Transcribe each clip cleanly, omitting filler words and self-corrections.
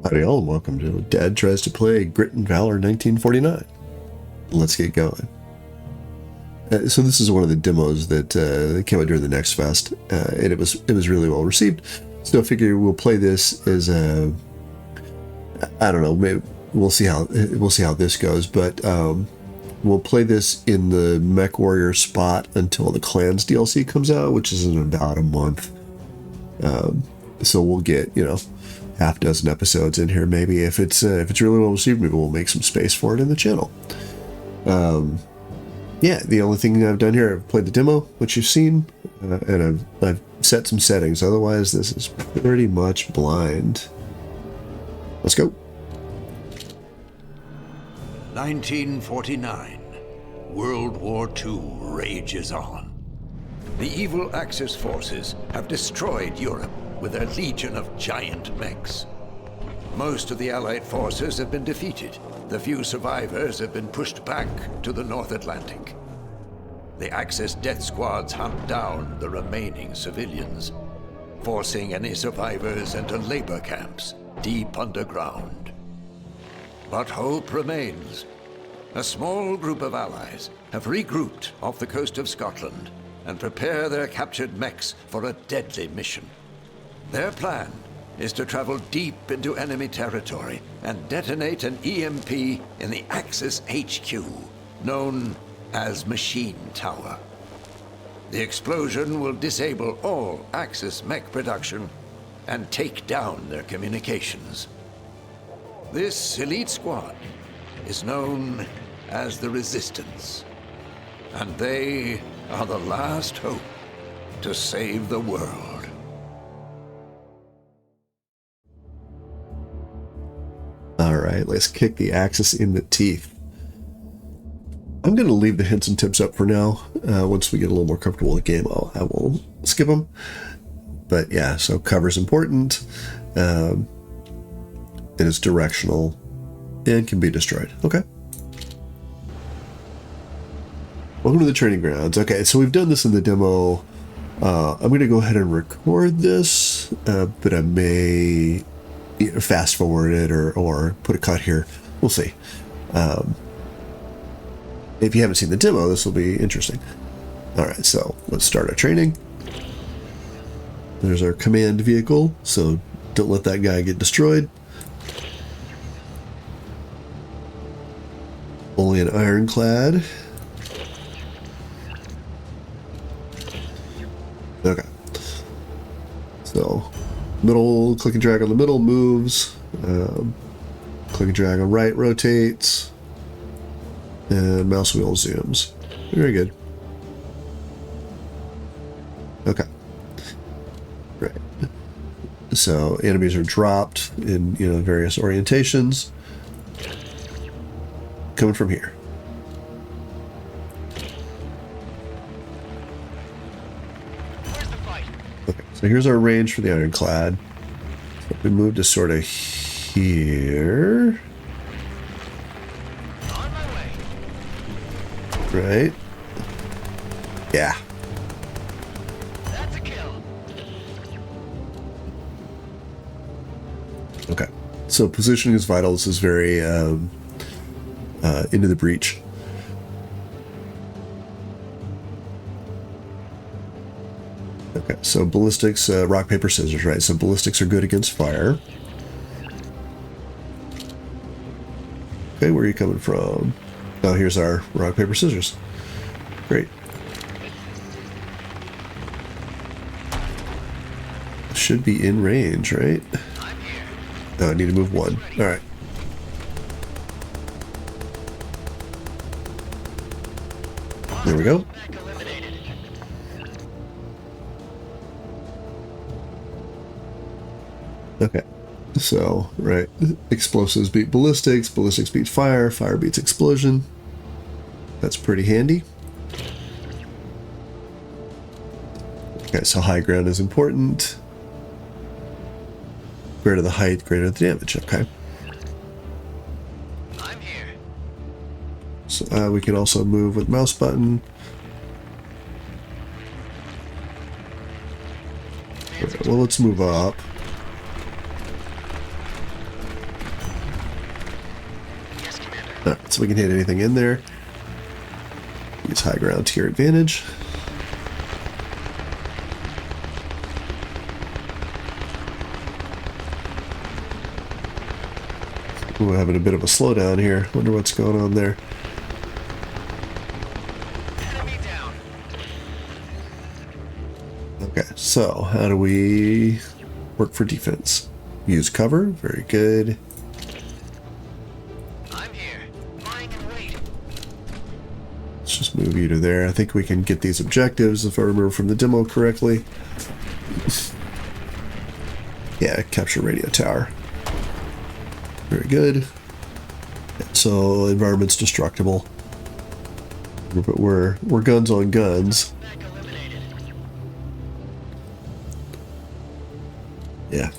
Howdy all, and welcome to Dad Tries to Play Grit and Valor 1949. Let's get going. So this is one of the demos that came out during the Next Fest, and it was really well received. So I figure we'll play this as a, I don't know, maybe we'll see how this goes, but we'll play this in the Mech Warrior spot until the Clans DLC comes out, which is in about a month. So we'll get, half dozen episodes in here maybe. If it's really well received, maybe we'll make some space for it in the channel. Yeah, the only thing I've done here, I've played the demo, which you've seen, and I've set some settings. Otherwise, this is pretty much blind. Let's go. 1949. World War II rages on. The evil Axis forces have destroyed Europe with their legion of giant mechs. Most of the Allied forces have been defeated. The few survivors have been pushed back to the North Atlantic. The Axis death squads hunt down the remaining civilians, forcing any survivors into labor camps deep underground. But hope remains. A small group of allies have regrouped off the coast of Scotland and prepare their captured mechs for a deadly mission. Their plan is to travel deep into enemy territory and detonate an EMP in the Axis HQ, known as Machine Tower. The explosion will disable all Axis mech production and take down their communications. This elite squad is known as the Resistance, and they are the last hope to save the world. Alright, let's kick the Axis in the teeth. I'm going to leave the hints and tips up for now. Once we get a little more comfortable with the game, I will skip them. But yeah, so cover's important, and it's directional, and can be destroyed. Okay. Welcome to the training grounds. Okay, so we've done this in the demo. I'm going to go ahead and record this, but I may fast forward it or put a cut here. We'll see. If you haven't seen the demo, this will be interesting. Alright, so let's start our training. There's our command vehicle, so don't let that guy get destroyed. Only an ironclad. Okay. So middle, click and drag on the middle moves, click and drag on right rotates, and mouse wheel zooms. Very good. Okay. Right. So enemies are dropped in various orientations. Coming from here. Okay, so here's our range for the ironclad. So we move to sort of here. On my way. Right? Yeah. That's a kill. Okay. So positioning is vital. This is very into the breach. Okay, so ballistics, rock, paper, scissors, right? So ballistics are good against fire. Okay, where are you coming from? Oh, here's our rock, paper, scissors. Great. Should be in range, right? I'm here. Oh, I need to move one. All right. There we go. Back eliminated. Okay. So, right. Explosives beat ballistics. Ballistics beat fire. Fire beats explosion. That's pretty handy. Okay, so high ground is important. Greater the height, greater the damage. Okay. I'm here. So we can also move with mouse button. Okay, well, let's move up. Alright, so we can hit anything in there. Use high ground to your advantage. We're having a bit of a slowdown here. Wonder what's going on there. Enemy down. Okay, so how do we work for defense? Use cover. Very good. I'm here. Lying in wait. Let's just move you to there. I think we can get these objectives if I remember from the demo correctly. Yeah, capture radio tower. Very good. So environment's destructible. But we're guns on guns. Back eliminated. Yeah.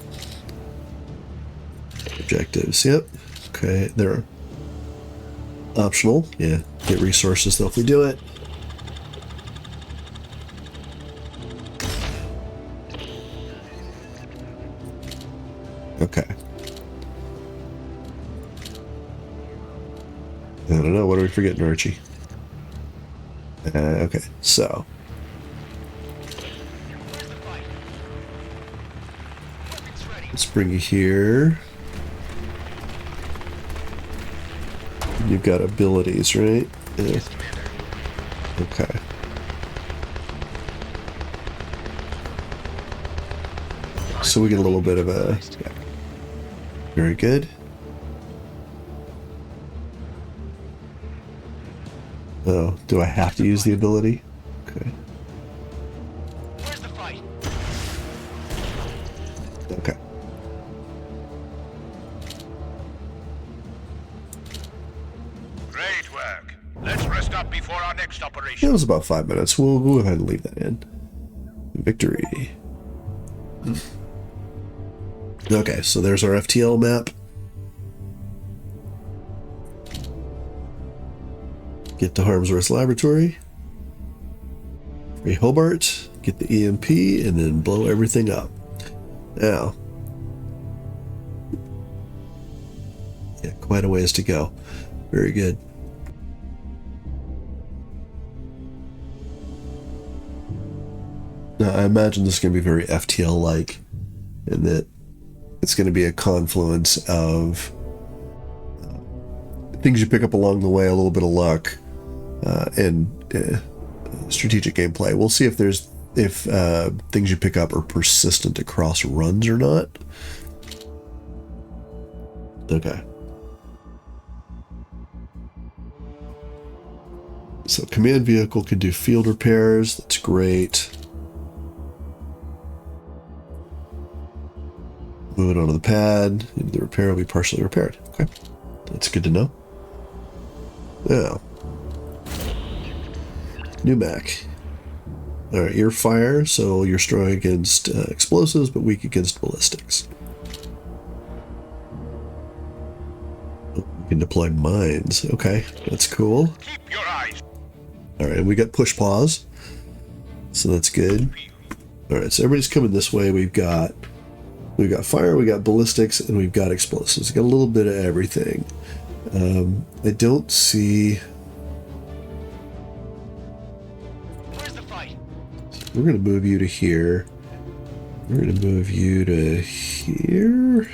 Objectives, yep. Okay, they're optional. Yeah, get resources though if we do it. Okay. I don't know, what are we forgetting, Archie? Okay, so. Where's the fight? Weapons ready. Let's bring you here. You've got abilities, right? Yeah. Yes, Commander. Okay. So we get a little bit of a... Yeah. Very good. Oh, do I have to use the ability? Okay. Where's the fight? Okay. Great work. Let's rest up before our next operation. It was about 5 minutes. We'll go ahead and leave that in. Victory. Okay, so there's our FTL map. Get to Harmsworth Laboratory. Free Hobart. Get the EMP and then blow everything up. Now. Yeah, quite a ways to go. Very good. Now, I imagine this is going to be very FTL-like, in that it's going to be a confluence of things you pick up along the way, a little bit of luck, and strategic gameplay. We'll see if things you pick up are persistent across runs or not. Okay. So command vehicle can do field repairs. That's great. Move it onto the pad. The repair will be partially repaired. Okay. That's good to know. Now. New mech. Alright, you're fire, so you're strong against explosives, but weak against ballistics. You can deploy mines. Okay, that's cool. Keep your eyes. Alright, we got push pause. So that's good. Alright, so everybody's coming this way. We've got fire, we got ballistics, and we've got explosives. We got a little bit of everything. I don't see... Where's the fight? We're going to move you to here. We're going to move you to here.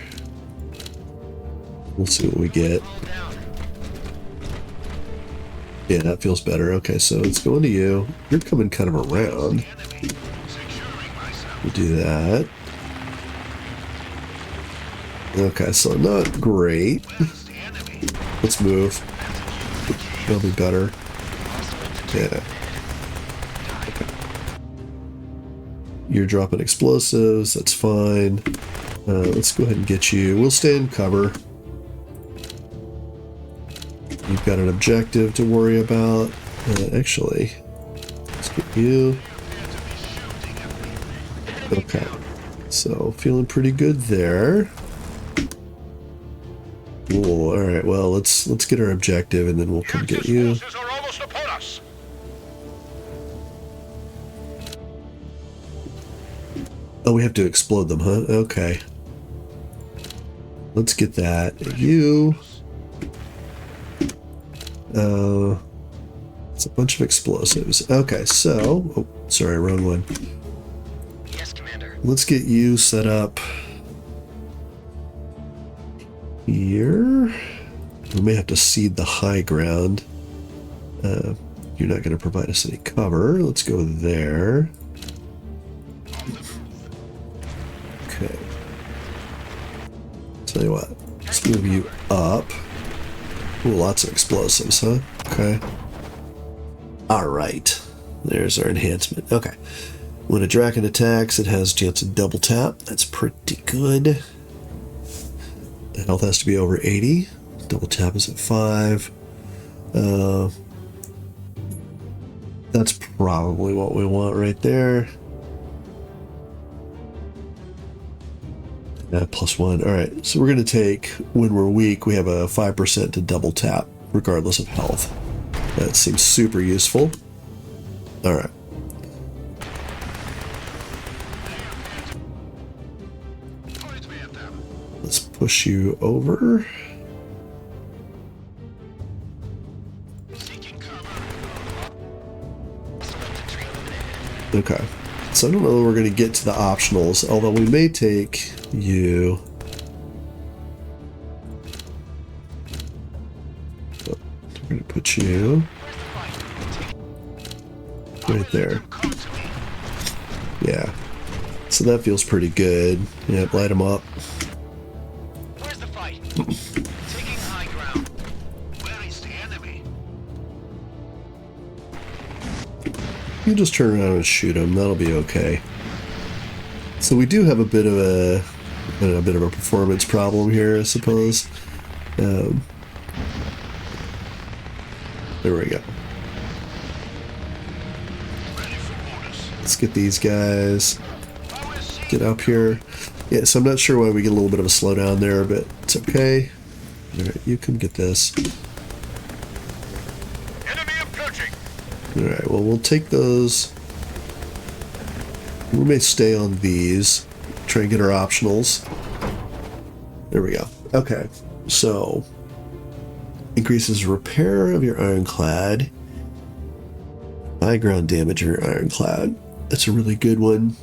We'll see what we get. All down. Yeah, that feels better. Okay, so it's going to you. You're coming kind of around. Enemy. Securing myself. We'll do that. Okay, so not great. Where's the enemy? Let's move. That'll be better. Yeah. Okay. You're dropping explosives. That's fine. Let's go ahead and get you. We'll stay in cover. You've got an objective to worry about. Actually, let's get you. Okay. So, feeling pretty good there. Cool. All right. Well, let's get our objective, and then we'll come get you. Forces are almost upon us. Oh, we have to explode them, huh? Okay. Let's get that. You. It's a bunch of explosives. Okay, so... Oh, sorry, wrong one. Yes, Commander. Let's get you set up here. We may have to cede the high ground. You're not going to provide us any cover. Let's go there. Okay. Tell you what, let's move you up. Ooh, lots of explosives, huh? Okay. Alright. There's our enhancement. Okay. When a Draken attacks, it has a chance to double tap. That's pretty good. The health has to be over 80. Double tap is at 5. That's probably what we want right there. +1. Alright, so we're going to take, when we're weak, we have a 5% to double tap, regardless of health. That seems super useful. Alright. Let's push you over. Okay. So I don't know if we're going to get to the optionals, although we may take you. Oh, we're going to put you right there. Yeah. So that feels pretty good. Yeah, light them up. Where's the fight? Taking high ground. Where is the enemy? You just turn around and shoot them. That'll be okay. So we do have a bit of a performance problem here, I suppose. There we go. Let's get these guys. Get up here. Yeah, so I'm not sure why we get a little bit of a slowdown there, but it's okay. Alright, you can get this. Enemy approaching. Alright, well, we'll take those. We may stay on these. Try and get our optionals. There we go. Okay, so increases repair of your ironclad. High ground damage of your ironclad. That's a really good one.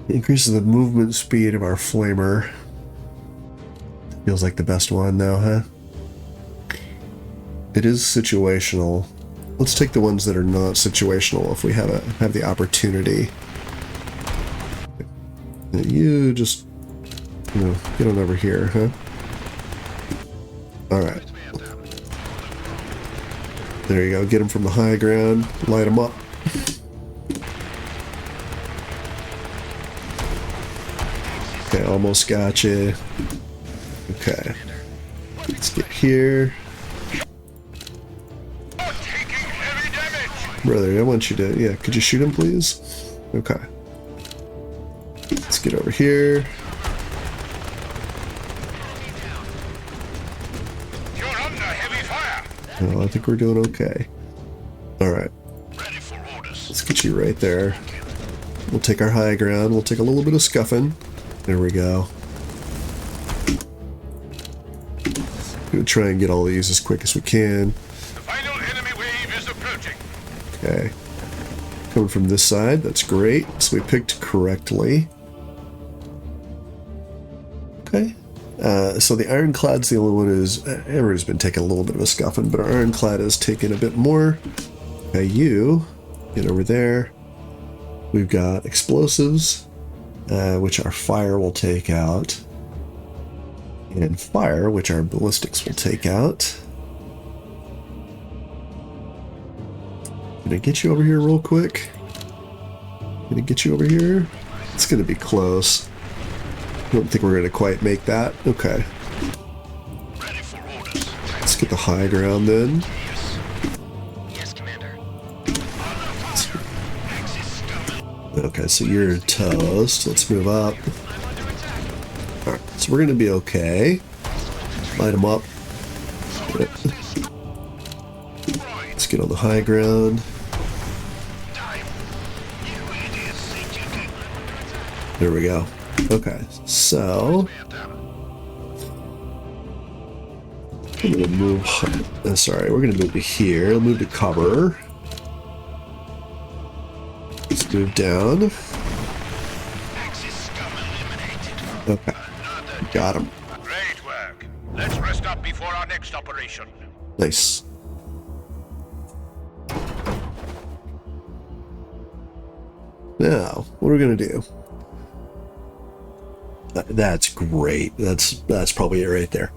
Increases the movement speed of our flamer. Feels like the best one though, huh? It is situational. Let's take the ones that are not situational if we have the opportunity. You just, get on over here, huh? Alright. There you go. Get them from the high ground. Light them up. Okay, almost got you. Okay. Let's get here. Brother, I want you to, yeah, could you shoot him, please? Okay. Let's get over here. You're under heavy fire. Oh, I think we're doing okay. Alright. Ready for orders. Let's get you right there. We'll take our high ground. We'll take a little bit of scuffing. There we go. Gonna try and get all these as quick as we can. The final enemy wave is approaching. Okay. Coming from this side, that's great. So we picked correctly. Okay. So the ironclad's the only one who's... everybody's been taking a little bit of a scuffing, but our ironclad has taken a bit more. Okay, you get over there. We've got explosives, which our fire will take out. And fire, which our ballistics will take out. Can I get you over here real quick? Can I get you over here? It's going to be close. I don't think we're going to quite make that. Okay. Ready for orders. Let's get the high ground then. Yes, Commander. Okay, so you're toast. Let's move up. Alright, so we're going to be okay. Light them up. Let's get on the high ground. There we go. Okay, so I'm gonna move. Sorry, we're gonna move to here. I'll move to cover. Let's move down. Okay, got him. Great work. Let's rest up before our next operation. Nice. Now, what are we gonna do? That's great. That's probably it right there.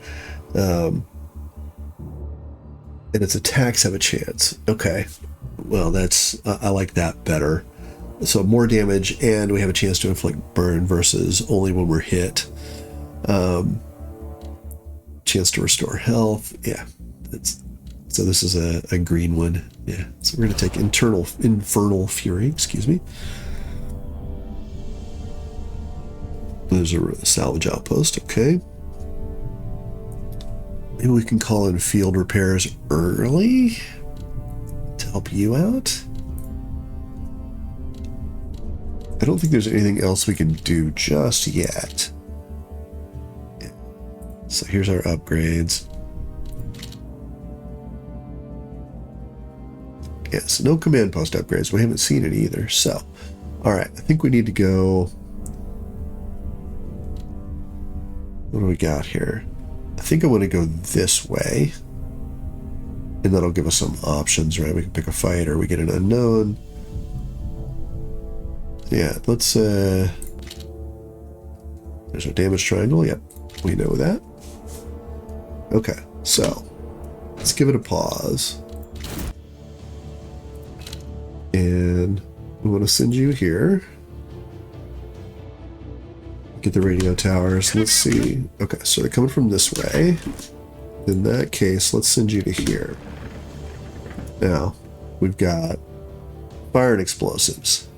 And its attacks have a chance. Okay. Well, that's I like that better. So more damage, and we have a chance to inflict burn versus only when we're hit. Chance to restore health. Yeah. So this is a green one. Yeah. So we're gonna take infernal fury. Excuse me. There's a salvage outpost. Okay. Maybe we can call in field repairs early to help you out. I don't think there's anything else we can do just yet. Yeah. So here's our upgrades. Yes, no command post upgrades. We haven't seen it either. So, all right. I think we need to go. What do we got here? I think I want to go this way. And that'll give us some options, right? We can pick a fight or we get an unknown. Yeah, let's, there's our damage triangle. Yep, we know that. Okay, so let's give it a pause. And we want to send you here. Get the radio towers. Let's see. Okay, so they're coming from this way. In that case, let's send you to here. Now, we've got fire and explosives.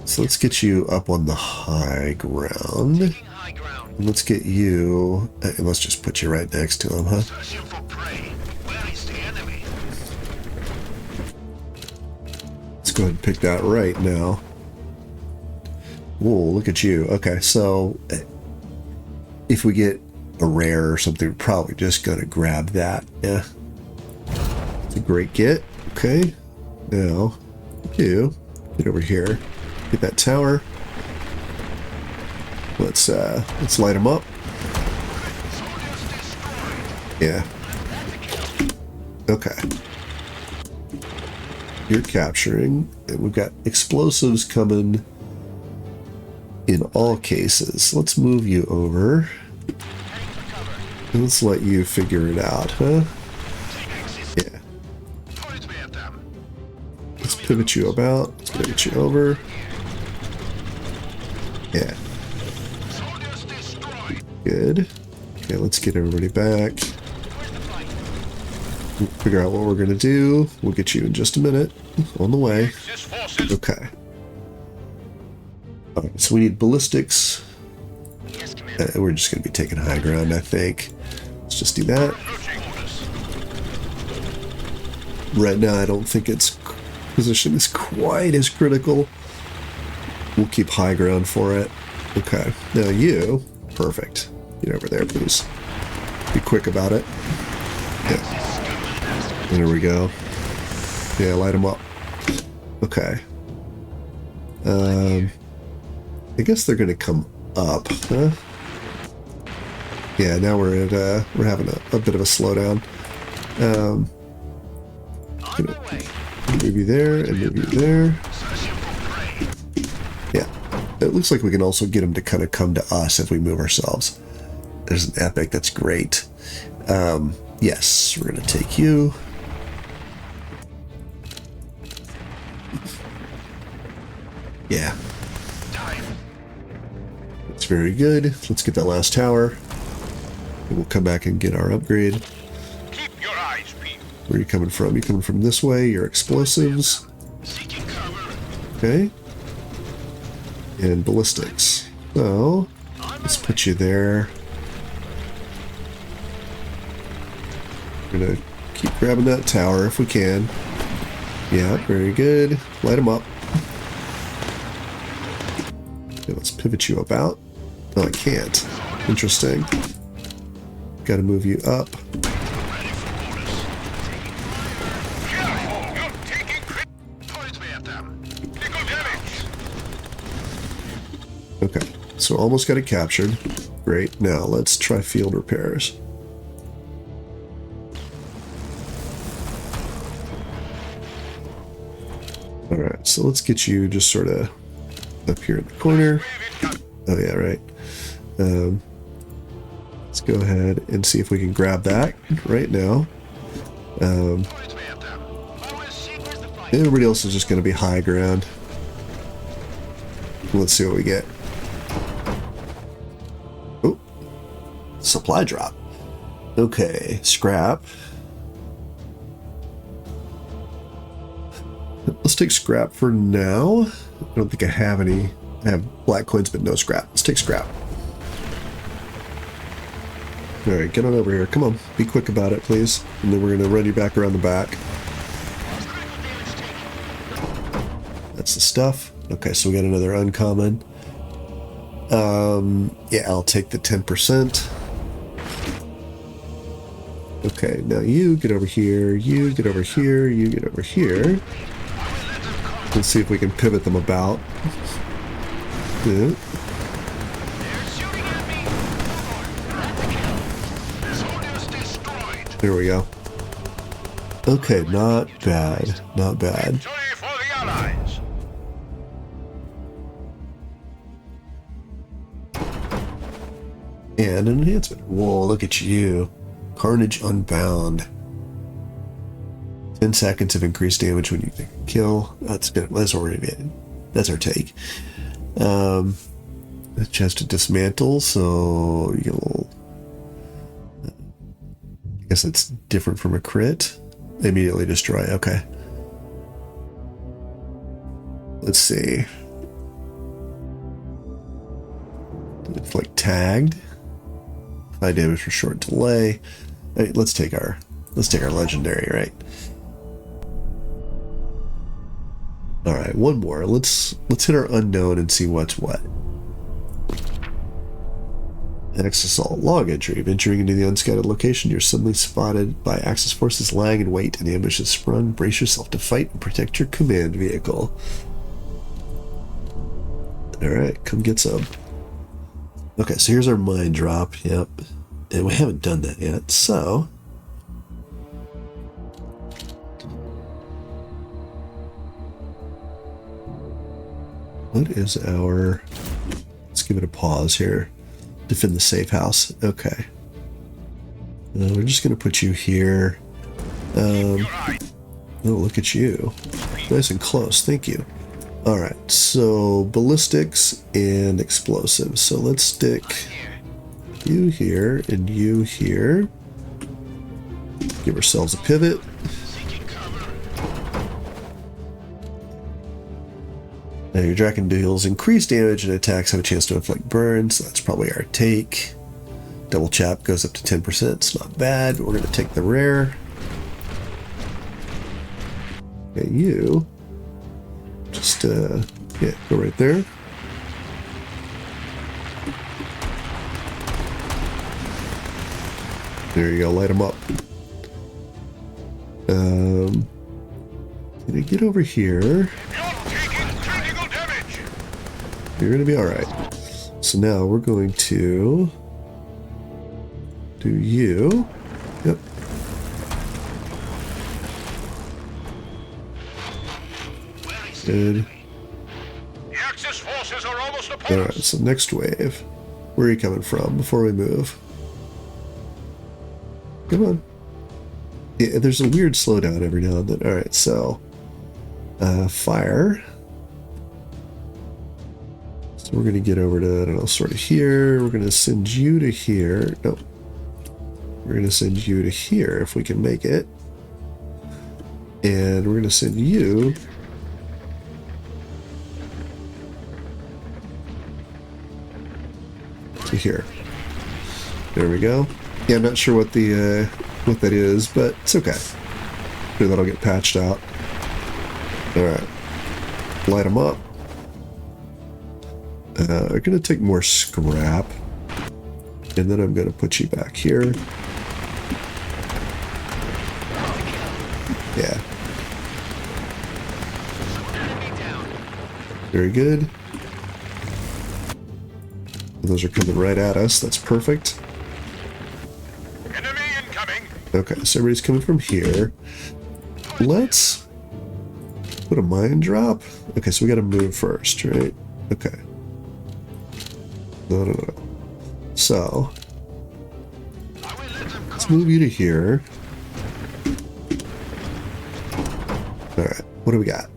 So let's get you up on the high ground. Taking high ground. And let's get you... and let's just put you right next to him, huh? Searching for prey. Where is the enemy? Let's go ahead and pick that right now. Whoa, look at you. Okay, so if we get a rare or something, we're probably just going to grab that. Yeah. It's a great get. Okay. Now, you get over here. Get that tower. Let's light them up. Yeah. Okay. You're capturing, and we've got explosives coming in all cases. Let's move you over. And let's let you figure it out, huh? Yeah. Let's pivot you about. Let's pivot you over. Yeah. Good. Okay, let's get everybody back. We'll figure out what we're gonna do. We'll get you in just a minute. On the way. Okay. Alright, so we need ballistics. We're just going to be taking high ground, I think. Let's just do that. Right now, I don't think its position is quite as critical. We'll keep high ground for it. Okay. Now you, perfect. Get over there, please. Be quick about it. Yeah. There we go. Yeah, light them up. Okay. I guess they're gonna come up, huh? Yeah, now we're at we're having a bit of a slowdown. Move you there and move you there. Yeah, it looks like we can also get them to kind of come to us if we move ourselves. There's an epic that's great. Yes, we're gonna take you. Yeah. That's very good. Let's get that last tower. And we'll come back and get our upgrade. Keep your eyes peeled. Where are you coming from? You coming from this way? Your explosives. Seeking cover. Okay. And ballistics. So, let's put you there. We're gonna keep grabbing that tower if we can. Yeah, very good. Light them up. Okay, let's pivot you about. Oh, I can't. Interesting. Got to move you up. Ready for orders. Careful! You're taking points me at them. Critical damage. Okay, so almost got it captured. Great. Now let's try field repairs. All right, so let's get you just sort of up here in the corner. Oh yeah, right. Let's go ahead and see if we can grab that right now. Points me at them. Where's the fight? Everybody else is just going to be high ground. Let's see what we get. Oh, supply drop. Okay, scrap. Let's take scrap for now. I don't think I have any. I have black coins, but no scrap. Let's take scrap. All right, get on over here. Come on, be quick about it, please. And then we're going to run you back around the back. That's the stuff. Okay, so we got another uncommon. Yeah, I'll take the 10%. Okay, now you get over here, you get over here, you get over here. Let's see if we can pivot them about. Yeah. They're shooting at me. That's a kill. This holding's destroyed. There we go. Okay, not bad, not bad. Victory for the Allies. And an enhancement. Whoa, look at you. Carnage Unbound. 10 seconds of increased damage when you take a kill. That's good. That's what we're gonna get. That's our take. The chest to dismantle, so you'll. I guess that's different from a crit. Immediately destroy. Okay. Let's see. It's like tagged. High damage for short delay. Hey, let's take our legendary, right? All right, one more. Let's hit our unknown and see what's what. Axis assault log entry. Venturing into the unscouted location, you're suddenly spotted by Axis forces lying in wait, and the ambush is sprung. Brace yourself to fight and protect your command vehicle. All right, come get some. Okay, so here's our mine drop. Yep, and we haven't done that yet. So. What is our... Let's give it a pause here. Defend the safe house. Okay. We're just going to put you here. Oh, look at you. Nice and close. Thank you. Alright, so ballistics and explosives. So let's stick you here and you here. Give ourselves a pivot. Now your Draken deals increased damage and attacks have a chance to inflict burns. So that's probably our take. Double chap goes up to 10%. It's not bad. We're going to take the rare. Okay, you just yeah, go right there. There you go. Light them up. Can I get over here? You're going to be alright. So now we're going to do you. Yep. Good. The Axis forces are almost upon Alright, so next wave. Where are you coming from before we move? Come on. Yeah, there's a weird slowdown every now and then. Alright, so fire. So we're going to get over to, I don't know, sort of here. We're going to send you to here. Nope. We're going to send you to here if we can make it. And we're going to send you to here. There we go. Yeah, I'm not sure what the what that is, but it's okay. Maybe that'll get patched out. All right, light them up. We're gonna take more scrap. And then I'm going to put you back here. Yeah. Very good. Those are coming right at us. That's perfect. Enemy incoming. Okay, so everybody's coming from here. Let's put a mine drop. Okay, so we got to move first, right? Okay. No. So, let's move you to here. Alright, what do we got?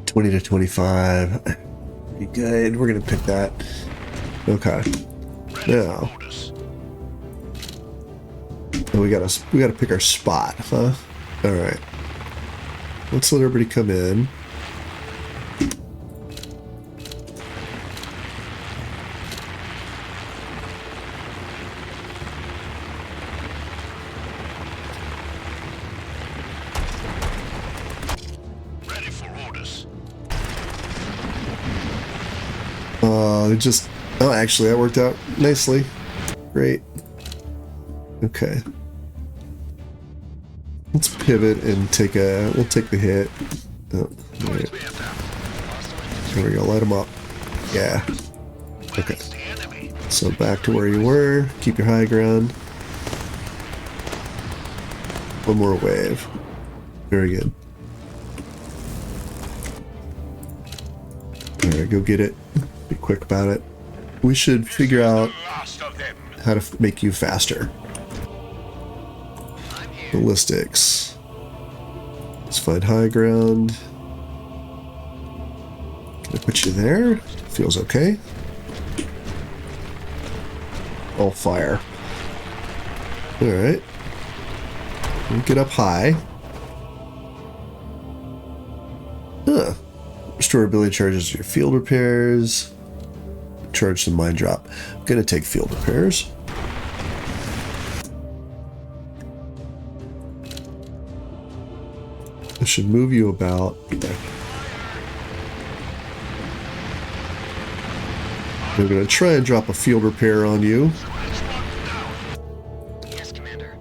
20 to 25. Pretty good. We're going to pick that. Okay. Now, we gotta pick our spot, huh? Alright. Let's let everybody come in. Ready for orders. Oh, actually, that worked out nicely. Great. Okay. Let's pivot and we'll take the hit. Oh, right. There we go, light them up. Yeah. Okay. So back to where you were. Keep your high ground. One more wave. Very good. Alright, go get it. Be quick about it. We should figure out how to make you faster. Ballistics. Let's find high ground. Can I put you there? Feels okay. All fire. Alright. Get up high. Huh. Restore ability charges your field repairs. Charge some mine drop. I'm gonna take field repairs. I should move you about. I'm gonna try and drop a field repair on you. Yes, Commander.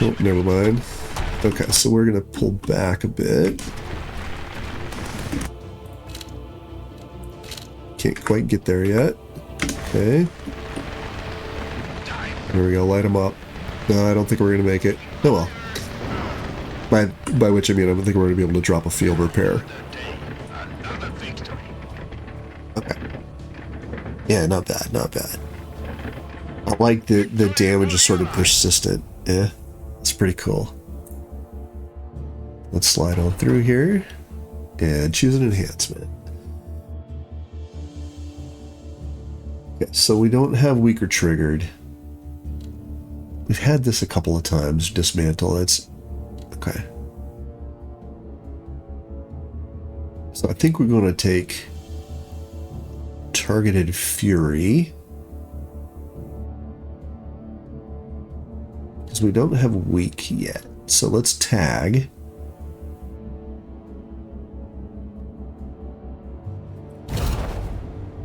Oh, never mind. Okay, so we're gonna pull back a bit. Can't quite get there yet. Okay. There we go, light them up. No, I don't think we're gonna make it. Oh well. By which I mean I don't think we're gonna be able to drop a field repair. Okay. Yeah, not bad, not bad. I like the damage is sort of persistent. Yeah, it's pretty cool. Let's slide on through here and choose an enhancement. Okay, so we don't have weaker triggered. We've had this a couple of times. Dismantle. It's okay. So I think we're going to take targeted fury because we don't have weak yet. So let's tag.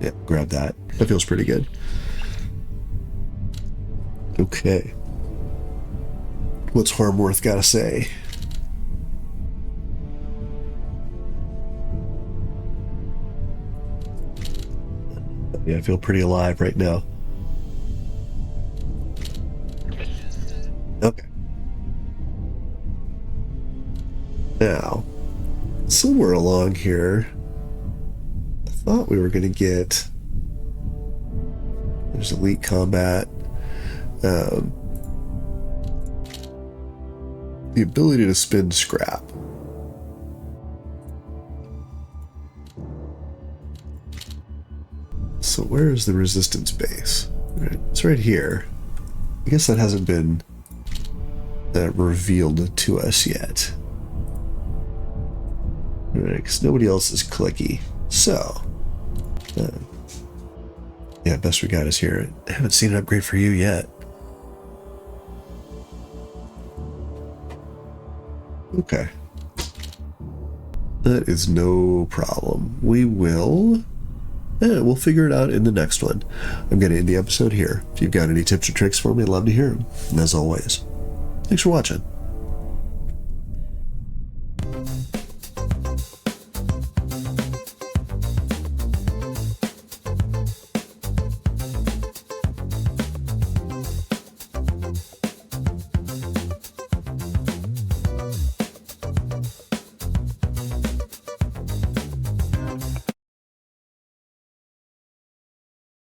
Yeah, grab that. That feels pretty good. Okay. What's Harmsworth got to say? Yeah, I feel pretty alive right now. Okay. Now, somewhere along here, I thought we were going to get... There's elite combat. The ability to spin scrap. So where is the resistance base? Right, it's right here. I guess that hasn't been revealed to us yet. Right, because nobody else is clicky. So, yeah, best we got is here. I haven't seen an upgrade for you yet. Okay. That is no problem. We will we'll figure it out in the next one. I'm going to end the episode here. If you've got any tips or tricks for me, I'd love to hear them. And as always, thanks for watching.